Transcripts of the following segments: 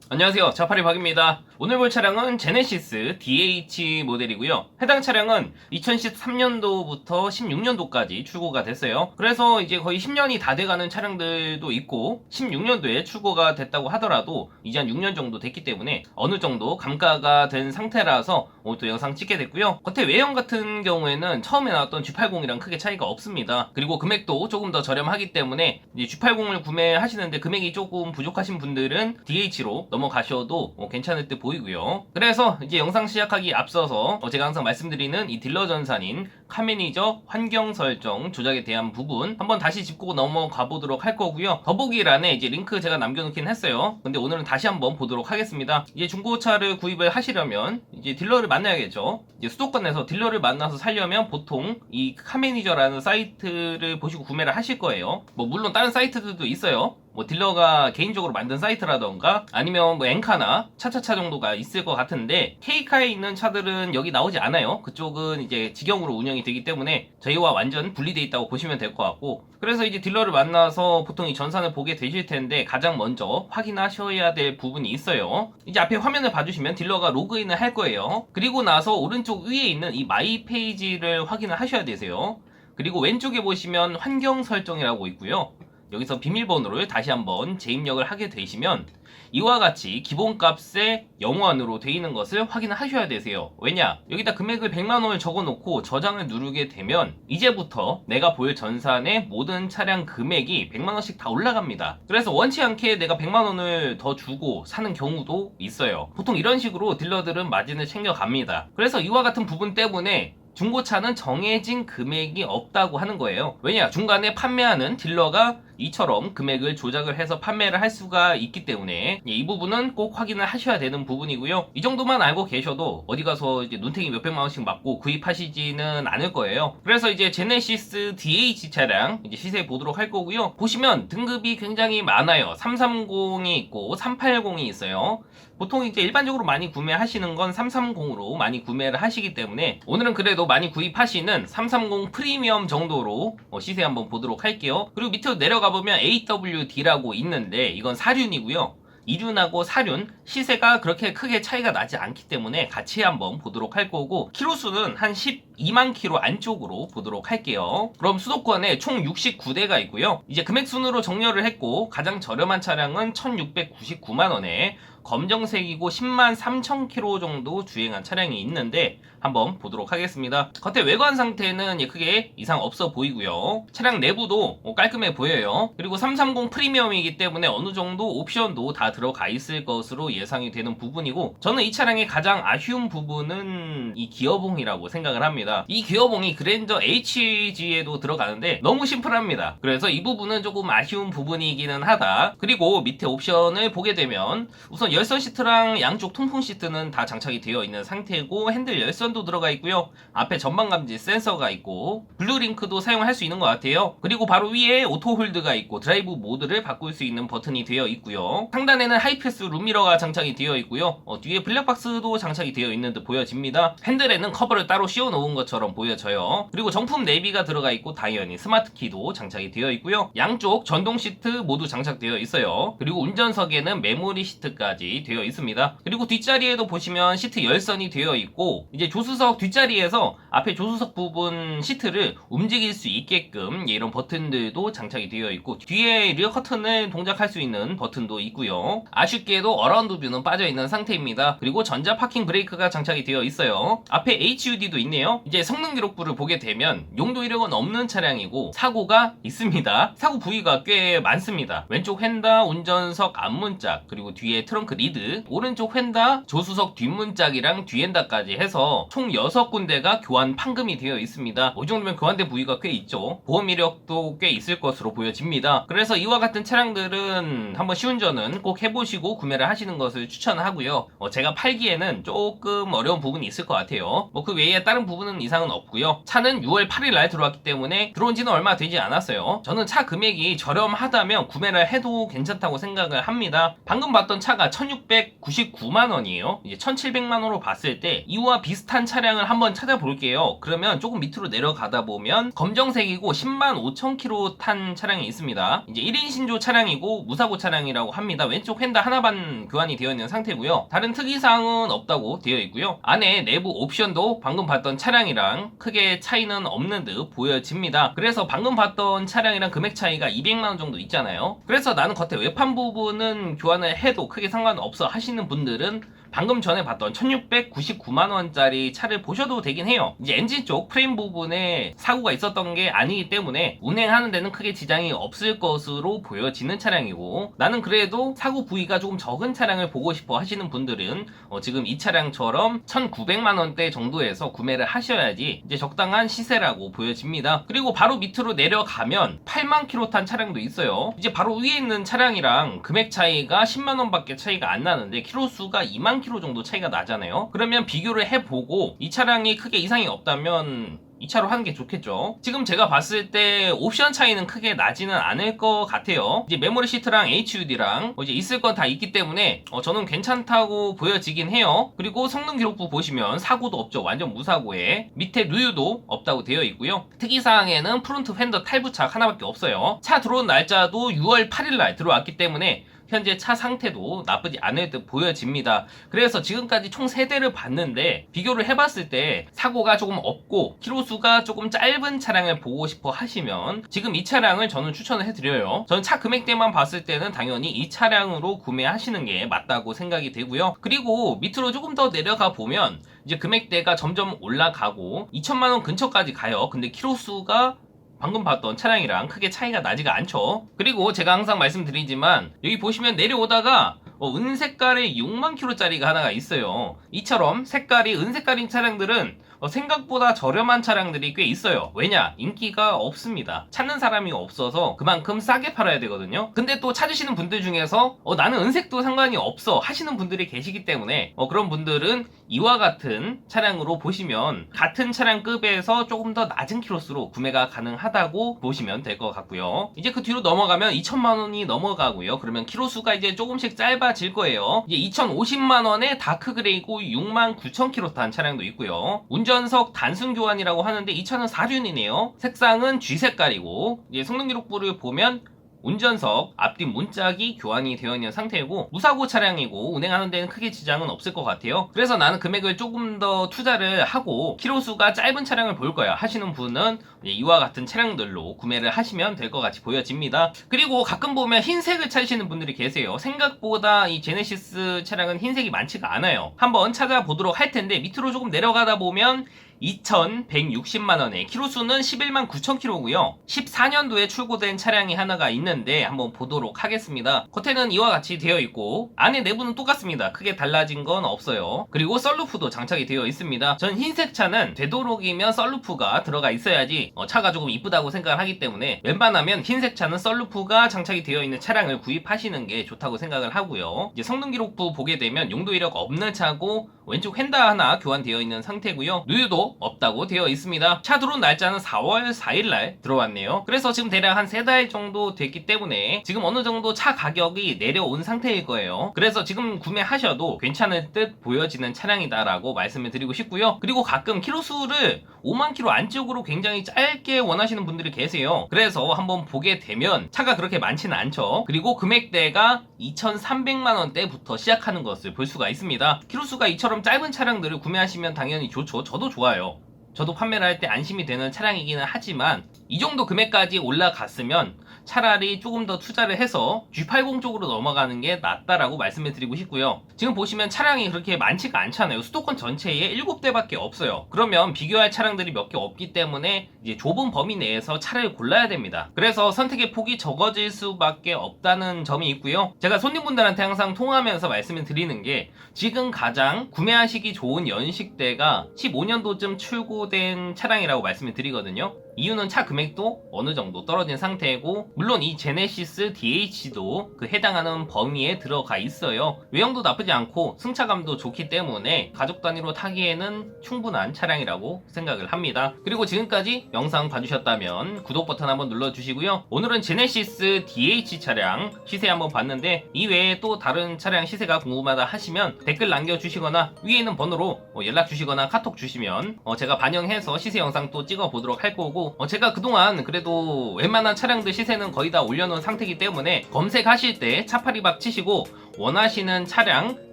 안녕하세요, 자파리 박입니다. 오늘 볼 차량은 제네시스 DH 모델이고요. 해당 차량은 2013년도부터 16년도까지 출고가 됐어요. 그래서 이제 거의 10년이 다 돼가는 차량들도 있고 16년도에 출고가 됐다고 하더라도 이제 한 6년 정도 됐기 때문에 어느 정도 감가가 된 상태라서 오늘 또 영상 찍게 됐고요. 겉에 외형 같은 경우에는 처음에 나왔던 G80이랑 크게 차이가 없습니다. 그리고 금액도 조금 더 저렴하기 때문에 이제 G80을 구매하시는데 금액이 조금 부족하신 분들은 DH로 넘어가셔도 괜찮을 듯 보이고요. 그래서 이제 영상 시작하기 앞서서 제가 항상 말씀드리는 이 딜러 전산인 카매니저 환경 설정 조작에 대한 부분 한번 다시 짚고 넘어가 보도록 할 거고요. 더보기란에 이제 링크 제가 남겨놓긴 했어요. 근데 오늘은 다시 한번 보도록 하겠습니다. 이제 중고차를 구입을 하시려면 이제 딜러를 만나야겠죠. 이제 수도권에서 딜러를 만나서 살려면 보통 이 카매니저라는 사이트를 보시고 구매를 하실 거예요. 물론 다른 사이트들도 있어요. 딜러가 개인적으로 만든 사이트라던가 아니면 엔카나 차차차 정도가 있을 것 같은데 K카에 있는 차들은 여기 나오지 않아요. 그쪽은 이제 직영으로 운영이 되기 때문에 저희와 완전 분리되어 있다고 보시면 될 것 같고, 그래서 이제 딜러를 만나서 보통 이 전산을 보게 되실 텐데 가장 먼저 확인하셔야 될 부분이 있어요. 이제 앞에 화면을 봐주시면 딜러가 로그인을 할 거예요. 그리고 나서 오른쪽 위에 있는 이 마이 페이지를 확인을 하셔야 되세요. 그리고 왼쪽에 보시면 환경 설정이라고 있고요. 여기서 비밀번호를 다시 한번 재입력을 하게 되시면 이와 같이 기본값에 0원으로 되어 있는 것을 확인하셔야 되세요. 왜냐? 여기다 금액을 100만원을 적어놓고 저장을 누르게 되면 이제부터 내가 볼 전산의 모든 차량 금액이 100만원씩 다 올라갑니다. 그래서 원치 않게 내가 100만원을 더 주고 사는 경우도 있어요. 보통 이런 식으로 딜러들은 마진을 챙겨갑니다. 그래서 이와 같은 부분 때문에 중고차는 정해진 금액이 없다고 하는 거예요. 왜냐? 중간에 판매하는 딜러가 이처럼 금액을 조작을 해서 판매를 할 수가 있기 때문에 이 부분은 꼭 확인을 하셔야 되는 부분이고요. 이 정도만 알고 계셔도 어디 가서 이제 눈탱이 몇백만 원씩 맞고 구입하시지는 않을 거예요. 그래서 이제 제네시스 DH 차량 이제 시세 보도록 할 거고요. 보시면 등급이 굉장히 많아요. 330이 있고 380이 있어요. 보통 이제 일반적으로 많이 구매하시는 건 330으로 많이 구매를 하시기 때문에 오늘은 그래도 많이 구입하시는 330 프리미엄 정도로 시세 한번 보도록 할게요. 그리고 밑으로 내려가 보면 AWD라고 있는데 이건 사륜이고요. 이륜하고 사륜 시세가 그렇게 크게 차이가 나지 않기 때문에 같이 한번 보도록 할 거고, 키로수는 한 12만 키로 안쪽으로 보도록 할게요. 그럼 수도권에 총 69대가 있고요. 이제 금액 순으로 정렬을 했고 가장 저렴한 차량은 1699만원에 검정색이고 10만 3천 킬로 정도 주행한 차량이 있는데 한번 보도록 하겠습니다. 겉에 외관 상태는 크게 이상 없어 보이고요. 차량 내부도 깔끔해 보여요. 그리고 330 프리미엄이기 때문에 어느 정도 옵션도 다 들어가 있을 것으로 예상이 되는 부분이고, 저는 이 차량의 가장 아쉬운 부분은 이 기어봉이라고 생각을 합니다. 이 기어봉이 그랜저 HG에도 들어가는데 너무 심플합니다. 그래서 이 부분은 조금 아쉬운 부분이기는 하다. 그리고 밑에 옵션을 보게 되면 우선 열선 시트랑 양쪽 통풍 시트는 다 장착이 되어 있는 상태고 핸들 열선도 들어가 있고요. 앞에 전방 감지 센서가 있고 블루링크도 사용할 수 있는 것 같아요. 그리고 바로 위에 오토 홀드가 있고 드라이브 모드를 바꿀 수 있는 버튼이 되어 있고요. 상단에는 하이패스 룸미러가 장착이 되어 있고요. 뒤에 블랙박스도 장착이 되어 있는 듯 보여집니다. 핸들에는 커버를 따로 씌워 놓은 것처럼 보여져요. 그리고 정품 내비가 들어가 있고 당연히 스마트 키도 장착이 되어 있고요. 양쪽 전동 시트 모두 장착되어 있어요. 그리고 운전석에는 메모리 시트까지 되어 있습니다. 그리고 뒷자리에도 보시면 시트 열선이 되어 있고 이제 조수석 뒷자리에서 앞에 조수석 부분 시트를 움직일 수 있게끔 이런 버튼들도 장착이 되어 있고 뒤에 리어 커튼을 동작할 수 있는 버튼도 있고요. 아쉽게도 어라운드 뷰는 빠져 있는 상태입니다. 그리고 전자 파킹 브레이크가 장착이 되어 있어요. 앞에 HUD도 있네요. 이제 성능 기록부를 보게 되면 용도 이력은 없는 차량이고 사고가 있습니다. 사고 부위가 꽤 많습니다. 왼쪽 휀다, 운전석 앞문짝, 그리고 뒤에 트렁크 리드, 오른쪽 휀다, 조수석 뒷문짝이랑 뒤엔다까지 해서 총 6군데가 교환 판금이 되어 있습니다. 이 정도면 교환된 부위가 꽤 있죠. 보험 이력도 꽤 있을 것으로 보여집니다. 그래서 이와 같은 차량들은 한번 시운전은 꼭 해보시고 구매를 하시는 것을 추천하고요. 제가 팔기에는 조금 어려운 부분이 있을 것 같아요. 그 외에 다른 부분은 원 이상은 없고요. 차는 6월 8일 날 들어왔기 때문에 들어온 지는 얼마 되지 않았어요. 저는 차 금액이 저렴하다면 구매를 해도 괜찮다고 생각을 합니다. 방금 봤던 차가 1699만 원이에요. 이제 1700만 원으로 봤을 때 이와 비슷한 차량을 한번 찾아볼게요. 그러면 조금 밑으로 내려가다 보면 검정색이고 10만 5천 킬로 탄 차량이 있습니다. 이제 1인 신조 차량이고 무사고 차량이라고 합니다. 왼쪽 휀다 하나반 교환이 되어 있는 상태고요. 다른 특이사항은 없다고 되어 있고요. 안에 내부 옵션도 방금 봤던 차량이랑 크게 차이는 없는 듯 보여집니다. 그래서 방금 봤던 차량이랑 금액 차이가 200만 원 정도 있잖아요. 그래서 나는 겉에 외판 부분은 교환을 해도 크게 상관없어 하시는 분들은 방금 전에 봤던 1699만 원짜리 차를 보셔도 되긴 해요. 이제 엔진 쪽 프레임 부분에 사고가 있었던 게 아니기 때문에 운행하는 데는 크게 지장이 없을 것으로 보여지는 차량이고, 나는 그래도 사고 부위가 조금 적은 차량을 보고 싶어 하시는 분들은 지금 이 차량처럼 1900만 원대 정도에서 구매를 하셔야지 이제 적당한 시세라고 보여집니다. 그리고 바로 밑으로 내려가면 8만 킬로 탄 차량도 있어요. 이제 바로 위에 있는 차량이랑 금액 차이가 10만 원밖에 차이가 안 나는데 키로수가 2만 킬로 정도 차이가 나잖아요. 그러면 비교를 해보고 이 차량이 크게 이상이 없다면 이 차로 하는 게 좋겠죠. 지금 제가 봤을 때 옵션 차이는 크게 나지는 않을 것 같아요. 이제 메모리 시트랑 HUD랑 이제 있을 건 다 있기 때문에 저는 괜찮다고 보여지긴 해요. 그리고 성능 기록부 보시면 사고도 없죠. 완전 무사고에 밑에 누유도 없다고 되어 있고요. 특이사항에는 프론트 휀더 탈부착 하나밖에 없어요. 차 들어온 날짜도 6월 8일 날 들어왔기 때문에 현재 차 상태도 나쁘지 않을 듯 보여집니다. 그래서 지금까지 총 3대를 봤는데 비교를 해봤을 때 사고가 조금 없고 키로수가 조금 짧은 차량을 보고 싶어 하시면 지금 이 차량을 저는 추천을 해드려요. 저는 차 금액대만 봤을 때는 당연히 이 차량으로 구매하시는 게 맞다고 생각이 되고요. 그리고 밑으로 조금 더 내려가 보면 이제 금액대가 점점 올라가고 2천만 원 근처까지 가요. 근데 키로수가 방금 봤던 차량이랑 크게 차이가 나지가 않죠. 그리고 제가 항상 말씀드리지만 여기 보시면 내려오다가 은색깔의 6만 킬로짜리가 하나가 있어요. 이처럼 색깔이 은색깔인 차량들은 생각보다 저렴한 차량들이 꽤 있어요. 왜냐? 인기가 없습니다. 찾는 사람이 없어서 그만큼 싸게 팔아야 되거든요. 근데 또 찾으시는 분들 중에서 나는 은색도 상관이 없어 하시는 분들이 계시기 때문에 그런 분들은 이와 같은 차량으로 보시면 같은 차량급에서 조금 더 낮은 키로수로 구매가 가능하다고 보시면 될 것 같고요. 이제 그 뒤로 넘어가면 2천만 원이 넘어가고요. 그러면 키로수가 이제 조금씩 짧아질 거예요. 이제 2,050만 원에 다크 그레이고 6만 9천 킬로 탄 차량도 있고요. 운전석 단순 교환이라고 하는데 이 차는 4륜이네요. 색상은 G 색깔이고 이제 성능 기록부를 보면 운전석 앞뒤 문짝이 교환이 되어 있는 상태이고 무사고 차량이고 운행하는 데는 크게 지장은 없을 것 같아요. 그래서 나는 금액을 조금 더 투자를 하고 키로수가 짧은 차량을 볼 거야 하시는 분은 이와 같은 차량들로 구매를 하시면 될 것 같이 보여집니다. 그리고 가끔 보면 흰색을 찾으시는 분들이 계세요. 생각보다 이 제네시스 차량은 흰색이 많지가 않아요. 한번 찾아보도록 할 텐데 밑으로 조금 내려가다 보면 2,160만원에 키로수는 11만 9천 킬로고요 14년도에 출고된 차량이 하나가 있는데 한번 보도록 하겠습니다. 겉에는 이와 같이 되어 있고 안에 내부는 똑같습니다. 크게 달라진 건 없어요. 그리고 썬루프도 장착이 되어 있습니다. 전 흰색 차는 되도록이면 썬루프가 들어가 있어야지 차가 조금 이쁘다고 생각을 하기 때문에 웬만하면 흰색 차는 썬루프가 장착이 되어 있는 차량을 구입하시는 게 좋다고 생각을 하고요. 이제 성능 기록부 보게 되면 용도 이력 없는 차고 왼쪽 휀다 하나 교환되어 있는 상태고요. 누유도 없다고 되어 있습니다. 차 들어온 날짜는 4월 4일날 들어왔네요. 그래서 지금 대략 한 3달 정도 됐기 때문에 지금 어느 정도 차 가격이 내려온 상태일 거예요. 그래서 지금 구매하셔도 괜찮을 듯 보여지는 차량이다라고 말씀을 드리고 싶고요. 그리고 가끔 키로수를 5만 킬로 안쪽으로 굉장히 짧게 원하시는 분들이 계세요. 그래서 한번 보게 되면 차가 그렇게 많지는 않죠. 그리고 금액대가 2,300만 원대부터 시작하는 것을 볼 수가 있습니다. 키로수가 이처럼 짧은 차량들을 구매하시면 당연히 좋죠. 저도 좋아요. 저도 판매를 할 때 안심이 되는 차량이기는 하지만 이 정도 금액까지 올라갔으면 차라리 조금 더 투자를 해서 G80 쪽으로 넘어가는 게 낫다라고 말씀을 드리고 싶고요. 지금 보시면 차량이 그렇게 많지가 않잖아요. 수도권 전체에 7대밖에 없어요. 그러면 비교할 차량들이 몇 개 없기 때문에 이제 좁은 범위 내에서 차를 골라야 됩니다. 그래서 선택의 폭이 적어질 수밖에 없다는 점이 있고요. 제가 손님분들한테 항상 통화하면서 말씀을 드리는 게 지금 가장 구매하시기 좋은 연식대가 15년도쯤 출고된 차량이라고 말씀을 드리거든요. 이유는 차 금액도 어느 정도 떨어진 상태이고, 물론 이 제네시스 DH도 그 해당하는 범위에 들어가 있어요. 외형도 나쁘지 않고 승차감도 좋기 때문에 가족 단위로 타기에는 충분한 차량이라고 생각을 합니다. 그리고 지금까지 영상 봐주셨다면 구독 버튼 한번 눌러주시고요. 오늘은 제네시스 DH 차량 시세 한번 봤는데, 이외에 또 다른 차량 시세가 궁금하다 하시면 댓글 남겨주시거나 위에 있는 번호로 연락 주시거나 카톡 주시면 제가 반영해서 시세 영상 또 찍어 보도록 할 거고, 제가 그동안 그래도 웬만한 차량들 시세는 거의 다 올려놓은 상태이기 때문에 검색하실 때 차파리박 치시고 원하시는 차량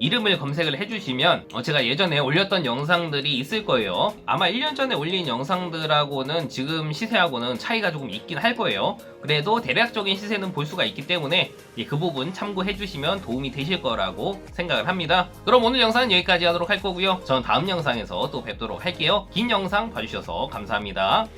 이름을 검색을 해주시면 제가 예전에 올렸던 영상들이 있을 거예요. 아마 1년 전에 올린 영상들하고는 지금 시세하고는 차이가 조금 있긴 할 거예요. 그래도 대략적인 시세는 볼 수가 있기 때문에 그 부분 참고해 주시면 도움이 되실 거라고 생각을 합니다. 그럼 오늘 영상은 여기까지 하도록 할 거고요. 저는 다음 영상에서 또 뵙도록 할게요. 긴 영상 봐주셔서 감사합니다.